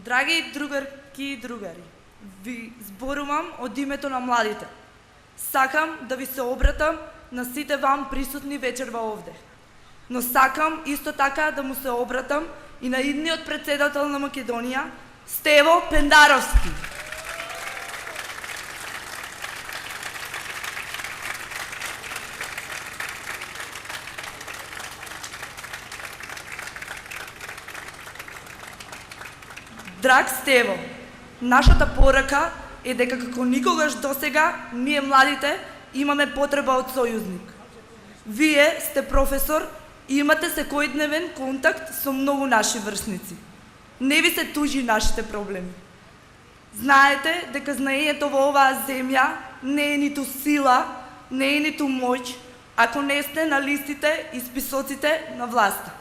Драги другарки и другари, ви зборувам од името на младите. Сакам да ви се обратам на сите вам присутни вечерва овде. Но сакам исто така да му се обратам и на идниот председател на Македонија, Стево Пендаровски. Драг Стево, нашата порака е дека како никогаш досега ние младите имаме потреба од сојузник. Вие сте професор и имате секојдневен контакт со многу наши врсници. Не ви се тужи нашите проблеми. Знаете дека знаењето во оваа земја не е ниту сила, не е ниту моќ, ако не сте на листите и списоците на власта.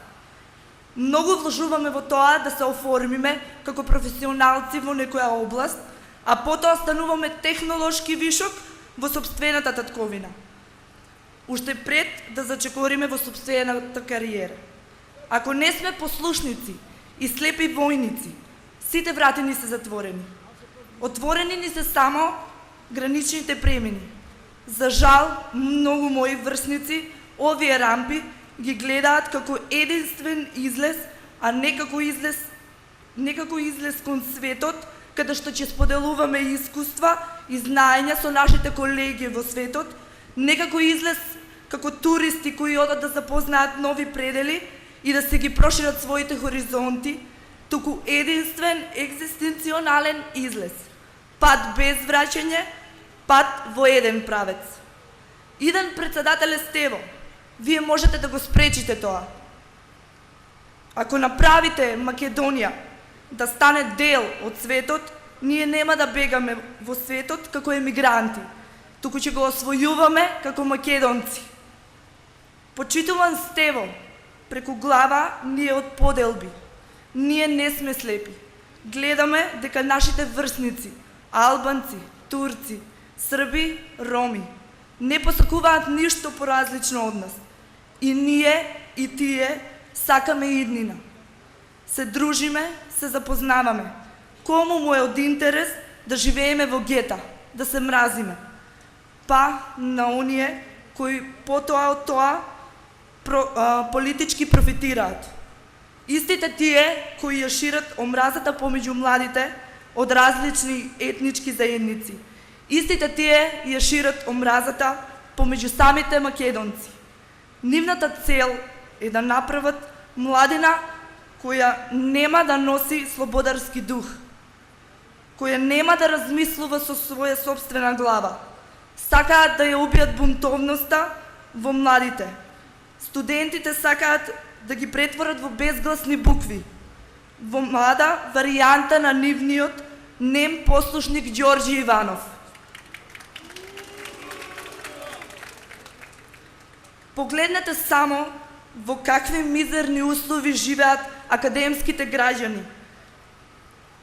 Многу вложуваме во тоа да се оформиме како професионалци во некоја област, а потоа стануваме технолошки вишок во сопствената татковина. Уште пред да зачекориме во сопствената кариера. Ако не сме послушници и слепи војници, сите врати ни се затворени. Отворени ни се само граничните премини. За жал, многу мои врсници овие рампи ги гледаат како единствен излез, а не како излез кон светот, каде што ќе споделуваме искуства и знаења со нашите колеги во светот, не како излез како туристи кои одат да запознаат нови предели и да се ги прошират своите хоризонти, туку единствен екзистенционален излез. Пат без враќање, пат во еден правец. Иден председателе Стево, вие можете да го спречите тоа. Ако направите Македонија да стане дел од светот, ние нема да бегаме во светот како емигранти, туку ќе го освојуваме како македонци. Почитуван Стево, преку глава ние од поделби. Ние не сме слепи. Гледаме дека нашите врсници, албанци, турци, срби, роми, не посакуваат ништо поразлично од нас. И ние, и тие, сакаме иднина. Се дружиме, се запознаваме. Кому му е од интерес да живееме во гета, да се мразиме? Па на оние кои потоа од тоа политички профитираат. Истите тие кои ја шират омразата помеѓу младите од различни етнички заедници. Истите тие ја шират омразата помеѓу самите македонци. Нивната цел е да направат младина која нема да носи слободарски дух, која нема да размислува со своја собствена глава. Сакаат да ја убијат бунтовноста во младите. Студентите сакаат да ги претворат во безгласни букви, во млада варијанта на нивниот нем послушник Ѓорѓи Иванов. Погледнете само во какви мизерни услови живеат академските граѓани.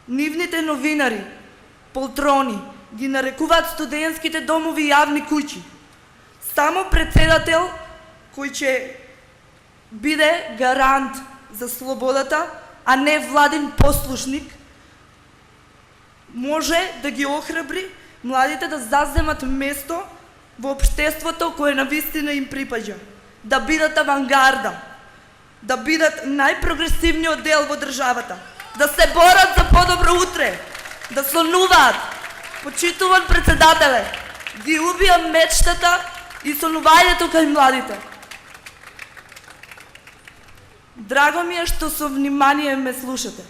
Нивните новинари, полтрони, ги нарекуваат студентските домови јавни куќи. Само председател кој ќе биде гарант за слободата, а не владин послушник, може да ги охрабри младите да заземат место во општеството кое навистина им припаѓа, да бидат авангарда, да бидат најпрогресивниот дел во државата, да се борат за подобро утре, да сонуваат. Почитуван председателе, ги убија мечтата и сонувањето кај младите. Драго ми е што со внимание ме слушате.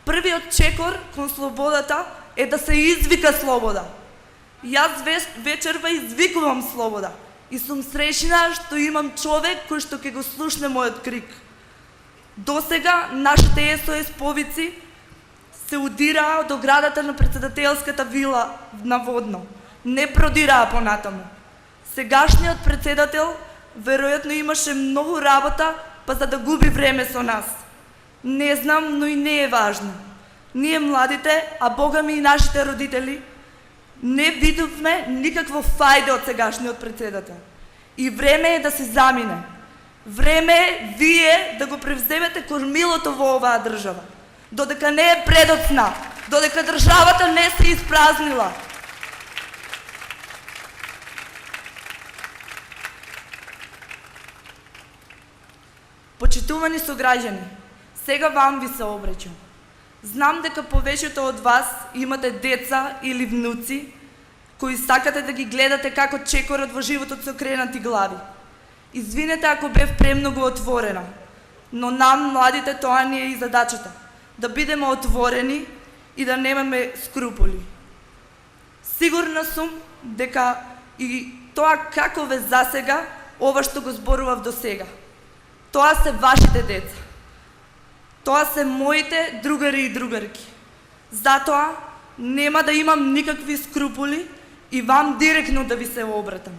Првиот чекор кон слободата е да се извика слобода. Јас вечерва извикувам слобода и сум среќна што имам човек кој што ќе го слушне мојот крик. Досега нашите СОС повици се удираа од оградата на председателската вила наводно. Не продираа понатаму. Сегашниот председател веројатно имаше многу работа па за да губи време со нас. Не знам, но и не е важно. Ние младите, а богами и нашите родители, не видовме никакво фајде од сегашниот председател. И време е да се замине. Време е вие да го превземете кормилото во оваа држава. додека не е предоцна, додека државата не се испразнила. Почитувани сограѓани, сега вам ви се обраќам. Знам дека повеќето од вас имате деца или внуци кои сакате да ги гледате како чекорот во животот со окренати глави. Извинете ако бев премногу отворена, но нам, младите, тоа ни е и задачата. Да бидеме отворени и да немаме скрупули. Сигурна сум дека и тоа како ве засега, ова што го зборував до сега. Тоа се вашите деца. Тоа се моите другари и другарки. Затоа нема да имам никакви скрупули и вам директно да ви се обратам.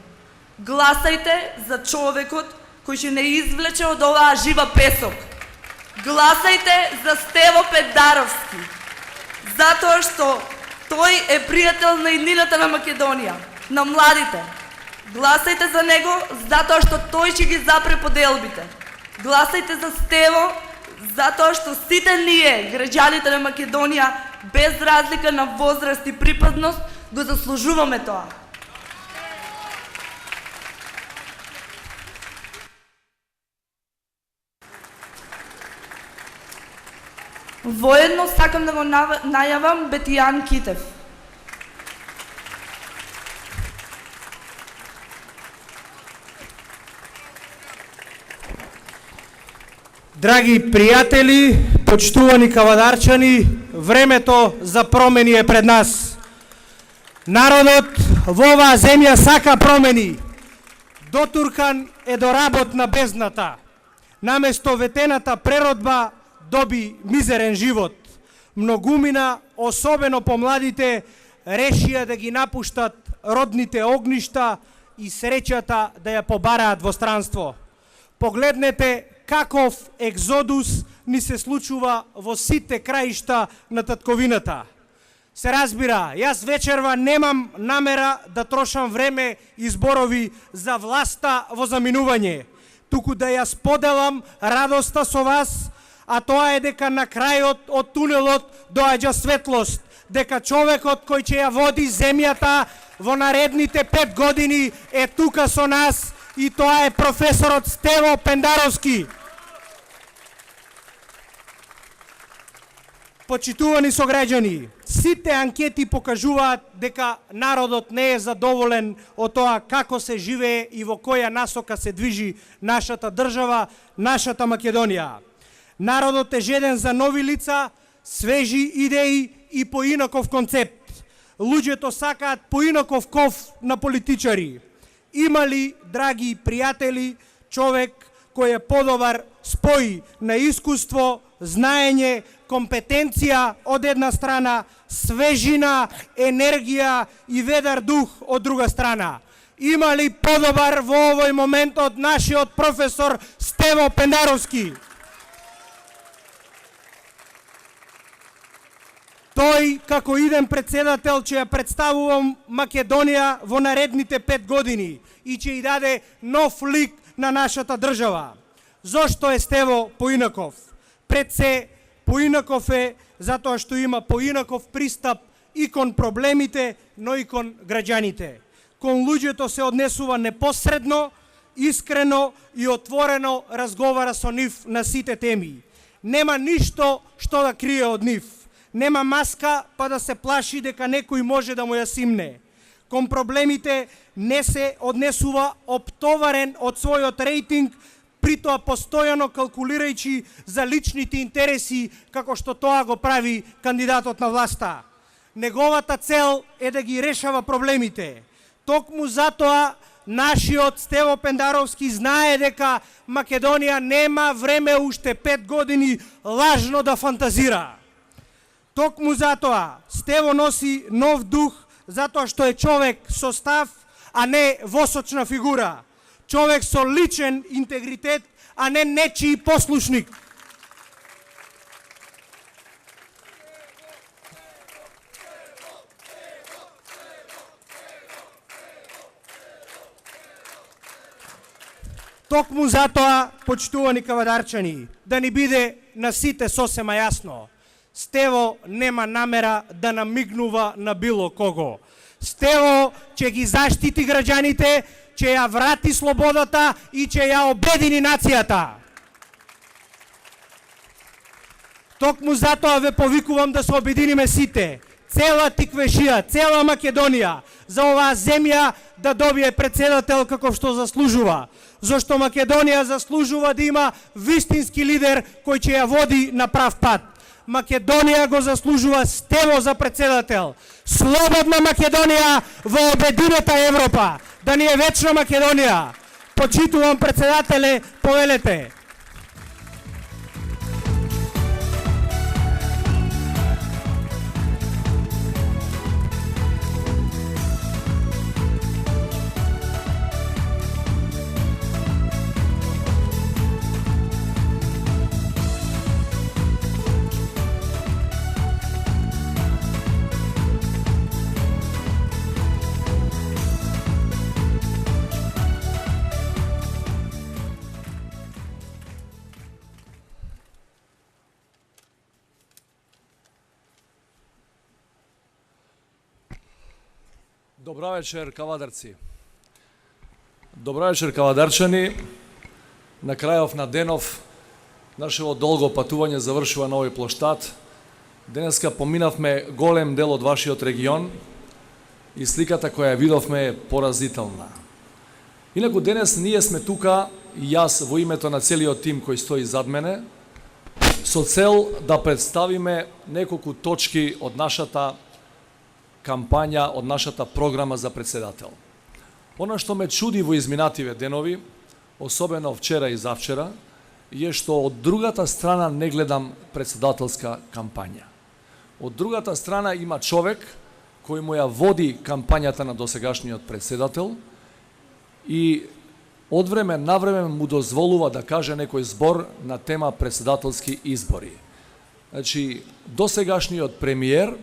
Гласајте за човекот кој ќе не извлече од оваа жива песок. Гласајте за Стево Пендаровски. Затоа што тој е пријател на иднината на Македонија, на младите. Гласајте за него затоа што тој ќе ги запре поделбите. Гласајте за Стево затоа што сите ние, граѓаните на Македонија, без разлика на возраст и припадност, го заслужуваме тоа. Воедно сакам да го најавам Бетијан Китев. Драги пријатели, почитувани кавадарчани, времето за промени е пред нас. Народот во оваа земја сака промени. Дотуркан е до работ на бездната. Наместо ветената преродба доби мизерен живот. Многумина, особено помладите, решија да ги напуштат родните огништа и среќата да ја побараат во странство. Погледнете каков екзодус ни се случува во сите краишта на татковината. Се разбира, јас вечерва немам намера да трошам време и зборови за власта во заминување, туку да ја споделам радоста со вас, а тоа е дека на крајот од тунелот доаѓа светлост, дека човекот кој ќе ја води земјата во наредните 5 години е тука со нас и тоа е професорот Стево Пендаровски. Почитувани сограѓани, сите анкети покажуваат дека народот не е задоволен од тоа како се живее и во која насока се движи нашата држава, нашата Македонија. Народот е жеден за нови лица, свежи идеи и поинаков концепт. Луѓето сакаат поинаков ков на политичари. Има ли, драги пријатели, човек кој е подобар спој на искуство, знаење, компетенција од една страна, свежина, енергија и ведар дух од друга страна? Има ли подобар во овој момент од нашиот професор Стево Пендаровски? Тој, како иден председател, ќе ја представувам Македонија во наредните 5 години и ќе ја даде нов лик на нашата држава. Зошто е Стево поинаков? Пред се, поинаков е затоа што има поинаков пристап и кон проблемите, но и кон граѓаните. Кон луѓето се однесува непосредно, искрено и отворено разговара со нив на сите теми. Нема ништо што да крие од нив. Нема маска па да се плаши дека некој може да му ја симне. Кон проблемите не се однесува оптоварен од својот рейтинг, притоа постојано калкулирајќи за личните интереси, како што тоа го прави кандидатот на власта. Неговата цел е да ги решава проблемите. Токму затоа нашиот Стево Пендаровски знае дека Македонија нема време уште 5 години лажно да фантазира. Токму затоа Стево носи нов дух, затоа што е човек со став, а не восочна фигура. Човек со личен интегритет, а не нечии послушник. Токму затоа, почитувани кавадарчани, да ни биде на сите сосема јасно. Стево нема намера да намигнува на било кого. Стево ќе ги заштити граѓаните, ќе ја врати слободата и ќе ја обедини нацијата. Токму затоа ве повикувам да се обединиме сите, цела Тиквешија, цела Македонија, за оваа земја да добие председател како што заслужува. Зашто Македонија заслужува да има вистински лидер кој ќе ја води на прав пат. Македонија го заслужува Стево за председател. Слободна Македонија во обединета Европа. Да ни е вечна Македонија. Почитувам председателе, повелете. Добра вечер, кавадарци. Добра вечер, кавадарчани. На крајов на денов нашето долго патување завршува на овој плоштад. Денеска поминавме голем дел од вашиот регион и сликата која ја видовме е поразителна. Инаку денес ние сме тука и јас во името на целиот тим кој стои зад мене со цел да представиме неколку точки од нашата кампања, од нашата програма за председател. Она што ме чуди во изминативе денови, особено вчера и завчера, е што од другата страна не гледам председателска кампања. Од другата страна има човек кој му ја води кампањата на досегашниот председател и од време на време му дозволува да каже некој збор на тема председателски избори. Значи, досегашниот премиер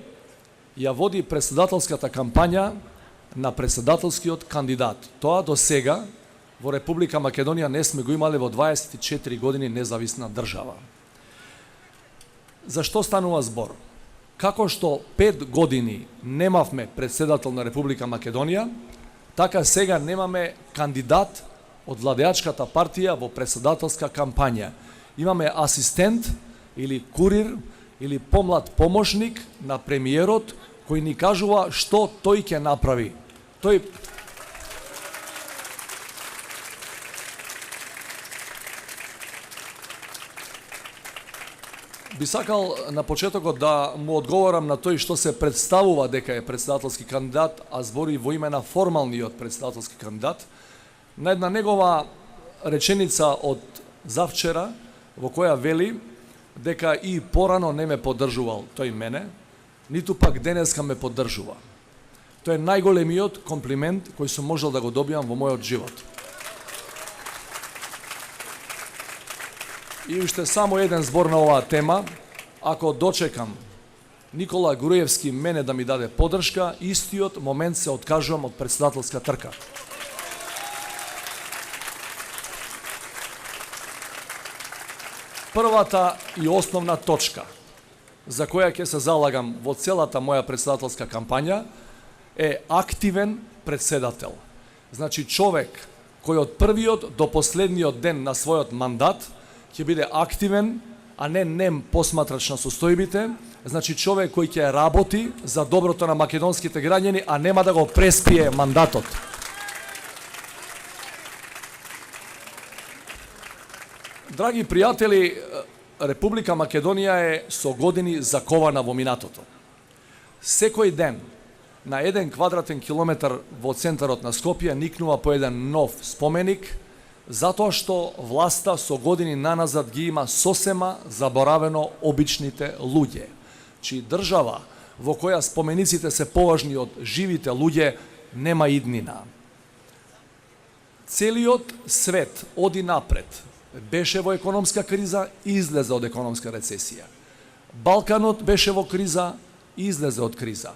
ја води председателската кампања на председателскиот кандидат. Тоа до сега во Република Македонија не сме го имале во 24 години независна држава. За што станува збор? Како што 5 години немавме председател на Република Македонија, така сега немаме кандидат од владеачката партија во председателска кампања. Имаме асистент или курир или помлад помошник на премиерот кој ни кажува што тој ќе направи. Тој би сакал на почетокот да му одговорам на тој што се представува дека е председателски кандидат, а збори во име на формалниот председателски кандидат, на една негова реченица од завчера во која вели дека и порано не ме поддржувал тој мене, ниту пак денеска ме поддржува. Тоа е најголемиот комплимент кој сум можел да го добиам во мојот живот. И уште само еден збор на оваа тема. Ако дочекам Никола Груевски мене да ми даде поддршка, истиот момент се откажувам од председателска трка. Првата и основна точка за која ќе се залагам во целата моја председателска кампања е активен председател. Значи човек кој од првиот до последниот ден на својот мандат ќе биде активен, а не нем посматрач на состојбите, значи човек кој ќе работи за доброто на македонските граѓани, а нема да го преспие мандатот. Драги пријатели, Република Македонија е со години закована во минатото. Секој ден на 1 квадратен километар во центарот на Скопје никнува по еден нов споменик, затоа што власта со години наназад ги има сосема заборавено обичните луѓе. Чи држава во која спомениците се поважни од живите луѓе нема иднина. Целиот свет оди напред. Беше во економска криза и излезе од економска рецесија. Балканот беше во криза и излезе од криза.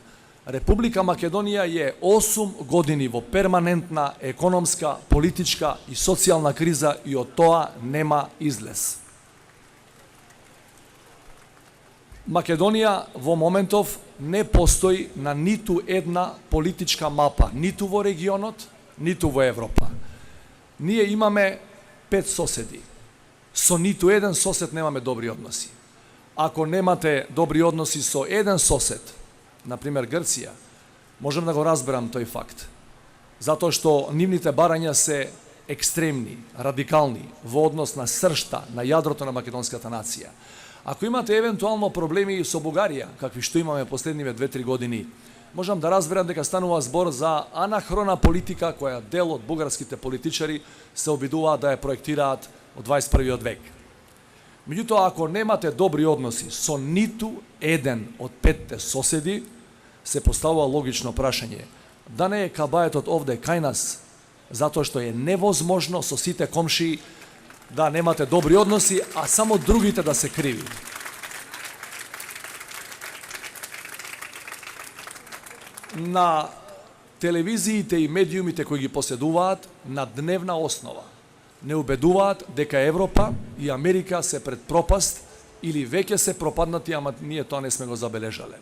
Република Македонија е 8 години во перманентна економска, политичка и социјална криза и од тоа нема излез. Македонија во моментов не постои на ниту една политичка мапа, ниту во регионот, ниту во Европа. Ние имаме 5 соседи. Со ниту еден сосед немаме добри односи. Ако немате добри односи со еден сосед, например Грција, можем да го разберам тој факт. Затоа што нивните барања се екстремни, радикални во однос на сршта, на јадрото на македонската нација. Ако имате евентуално проблеми со Бугарија, какви што имаме последниве 2-3 години, можам да разберам дека станува збор за анахрона политика која дел од бугарските политичари се обидуваат да ја проектираат од 21. век. Меѓутоа, ако немате добри односи со ниту еден од 5 соседи, се поставува логично прашање. Да не е кабаетот овде кај нас, затоа што е невозможно со сите комшии да немате добри односи, а само другите да се криви. На телевизиите и медиумите кои ги поседуваат на дневна основа не убедуваат дека Европа и Америка се пред пропаст или веќе се пропаднати, ама ние тоа не сме го забележале.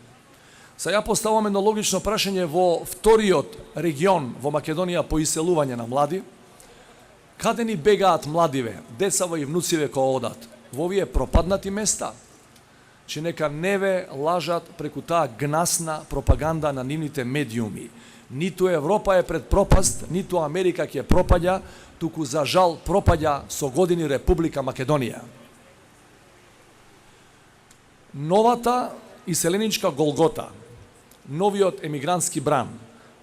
Сега поставаме едно логично прашање во вториот регион во Македонија по иселување на млади. Каде ни бегаат младиве, децава и внуциве кои одат? Во овие пропаднати места? Че нека не ве лажат преку таа гнасна пропаганда на нивните медиуми. Ниту Европа е пред пропаст, ниту Америка ќе пропаѓа, туку за жал пропаѓа со години Република Македонија. Новата иселеничка Голгота, новиот емигрантски бран,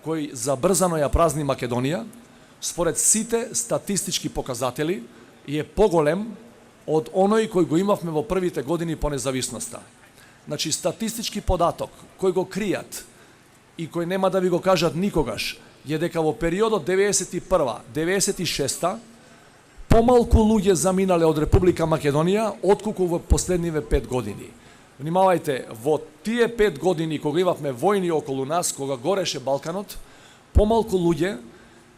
кој забрзано ја празни Македонија, според сите статистички показатели, е поголем од оној кој го имавме во првите години по независноста. Значи, статистички податок кој го кријат и кој нема да ви го кажат никогаш, е дека во периодот 91-96 помалку луѓе заминале од Република Македонија отколку во последниве 5 години. Внимавајте, во тие 5 години кога имавме војни околу нас, кога гореше Балканот, помалку луѓе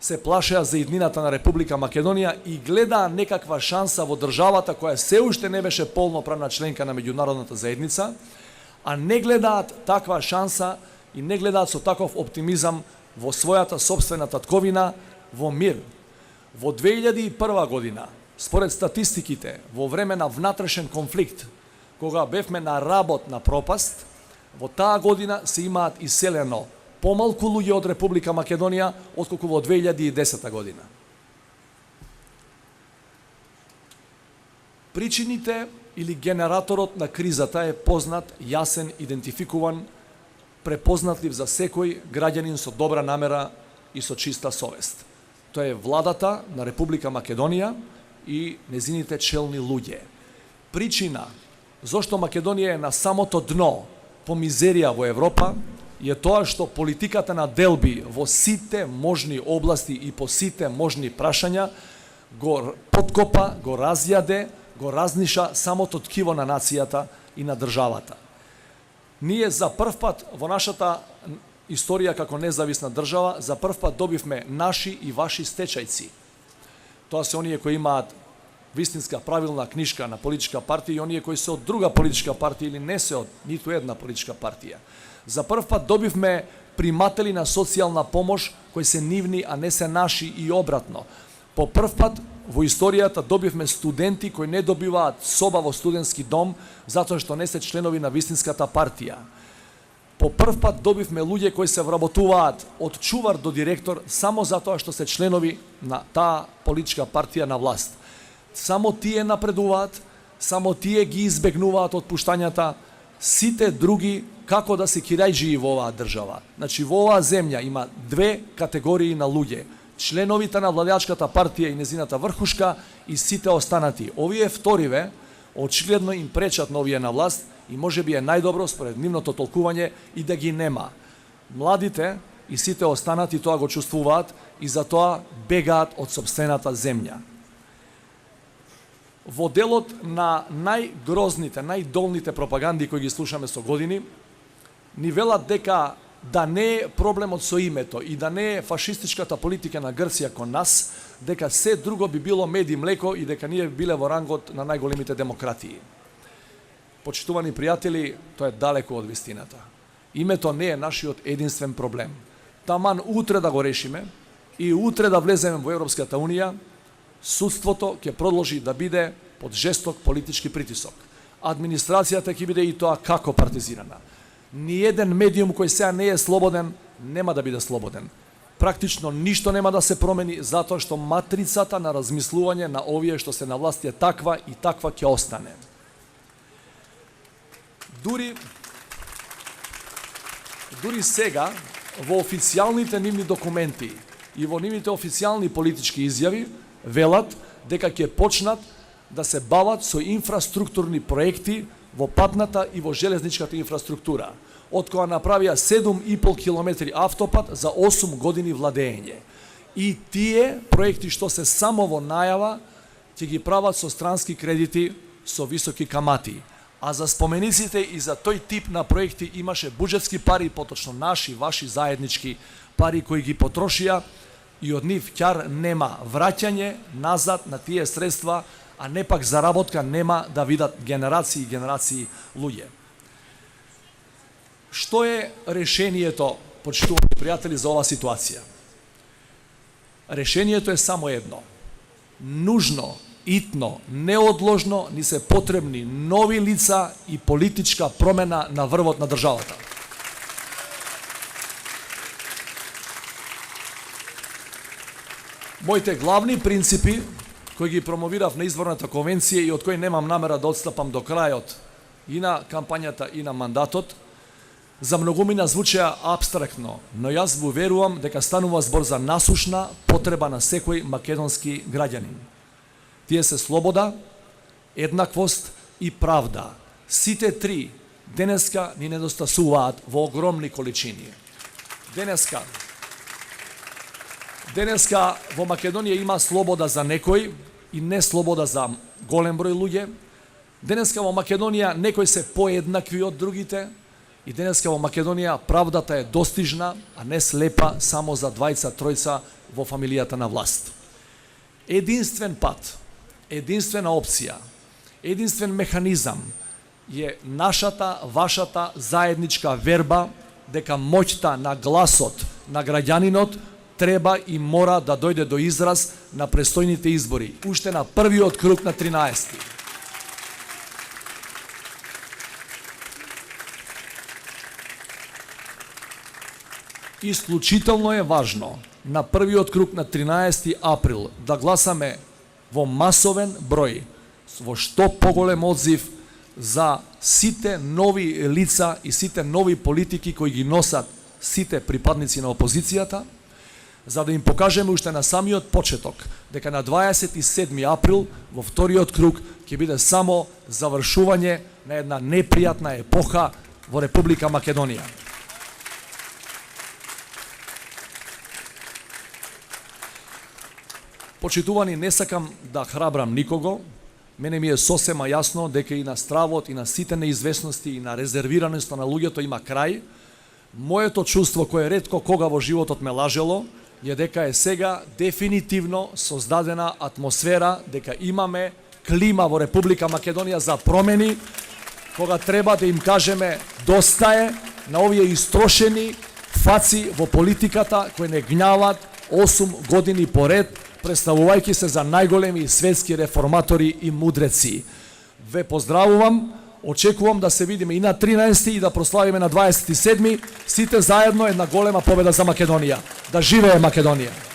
се плашеа за иднината на Република Македонија и гледаа некаква шанса во државата која се уште не беше полноправна членка на меѓународната заедница, а не гледаат таква шанса и не гледаат со таков оптимизам во својата собствена татковина, во мир. Во 2001 година, според статистиките, во време на внатрешен конфликт, кога бевме на работ на пропаст, во таа година се имаат иселено помалку луѓе од Република Македонија отколку во 2010 година. Причините или генераторот на кризата е познат, јасен, идентификуван, препознатлив за секој граѓанин со добра намера и со чиста совест. Тоа е владата на Република Македонија и незините челни луѓе. Причина зошто Македонија е на самото дно по мизерија во Европа е тоа што политиката на делби во сите можни области и по сите можни прашања го подкопа, го разјаде, го разниша самото ткиво на нацијата и на државата. Ние за прв пат во нашата историја како независна држава, за прв пат добивме наши и ваши стечајци. Тоа се оние кои имаат вистинска правилна книшка на политичка партија и оние кои се од друга политичка партија или не се од ниту една политичка партија. За прв пат добивме приматели на социјална помош кои се нивни, а не се наши и обратно. По прв пат во историјата добивме студенти кои не добиваат соба во студентски дом затоа што не се членови на вистинската партија. По прв пат добивме луѓе кои се вработуваат од чувар до директор само затоа што се членови на таа политичка партија на власт. Само тие напредуваат, само тие ги избегнуваат отпуштањата, сите други како да се кирајџии во оваа држава. Значи во оваа земја има две категории на луѓе: членовите на владеачката партија и незината врхушка и сите останати. Овие вториве очигледно им пречат на овие на власт и можеби е најдобро според нивното толкување и да ги нема. Младите и сите останати тоа го чувствуваат и затоа бегаат од сопствената земја. Во делот на најгрозните, најдолните пропаганди кои ги слушаме со години, ни велат дека да не е проблемот со името и да не е фашистичката политика на Грција кон нас, дека се друго би било мед и млеко и дека ние биле во рангот на најголемите демократии. почитувани пријатели, тоа е далеко од вистината. Името не е нашиот единствен проблем. Таман утре да го решиме и утре да влеземе во Европската Унија, судството ќе продолжи да биде под жесток политички притисок. Администрацијата ќе биде и тоа како партизирана. Ниеден медиум кој сега не е слободен, нема да биде слободен. Практично ништо нема да се промени, затоа што матрицата на размислување на овие што се на власт е таква и таква ќе остане. Дури сега, во официјалните нивни документи и во нивните официјални политички изјави, велат дека ќе почнат да се бават со инфраструктурни проекти во патната и во железничката инфраструктура, од која направија 7,5 километри автопат за 8 години владење. И тие проекти што се само во најава, ќе ги прават со странски кредити со високи камати. А за спомениците и за тој тип на проекти имаше буџетски пари, поточно наши, ваши заеднички пари кои ги потрошија и од нив ќар нема враќање назад на тие средства, а не пак заработка нема да видат генерации и генерации луѓе. Што е решението, почитувани пријатели, за оваа ситуација? Решението е само едно. Нужно, итно, неодложно ни се потребни нови лица и политичка промена на врвот на државата. Моите главни принципи, кои ги промовирав на изборната конвенција и од кои немам намера да отстапам до крајот и на кампањата и на мандатот, за многумина звучеа абстрактно, но јас го верувам дека станува збор за насушна потреба на секој македонски граѓанин. Тие се слобода, еднаквост и правда. Сите три денеска ни недостасуваат во огромни количини. Денеска во Македонија има слобода за некој и не слобода за голем број луѓе. Денеска во Македонија некои се поеднакви од другите и денеска во Македонија правдата е достижна, а не слепа само за двајца, тројца во фамилијата на власт. Единствен пат, единствена опција, единствен механизам е нашата, вашата заедничка верба дека моќта на гласот на граѓанинот треба и мора да дојде до израз на престојните избори, уште на првиот круг на 13. Исклучително е важно на првиот круг на 13 април да гласаме во масовен број, во што поголем одзив за сите нови лица и сите нови политики кои ги носат сите припадници на опозицијата, за да им покажеме уште на самиот почеток дека на 27 април во вториот круг ќе биде само завршување на една непријатна епоха во Република Македонија. Почитувани, не сакам да храбрам никого, мене ми е сосема јасно дека и на стравот, и на сите неизвестности, и на резервираноста на луѓето има крај. Моето чувство, кое ретко кога во животот ме лажело, е дека е сега дефинитивно создадена атмосфера, дека имаме клима во Република Македонија за промени, кога треба да им кажеме доста е на овие истрошени фаци во политиката кои не гнјават 8 години поред, представувајќи се за најголеми светски реформатори и мудреци. Ве поздравувам, очекувам да се видиме и на 13 и да прославиме на 27, сите заедно една голема победа за Македонија. Да живее Македонија!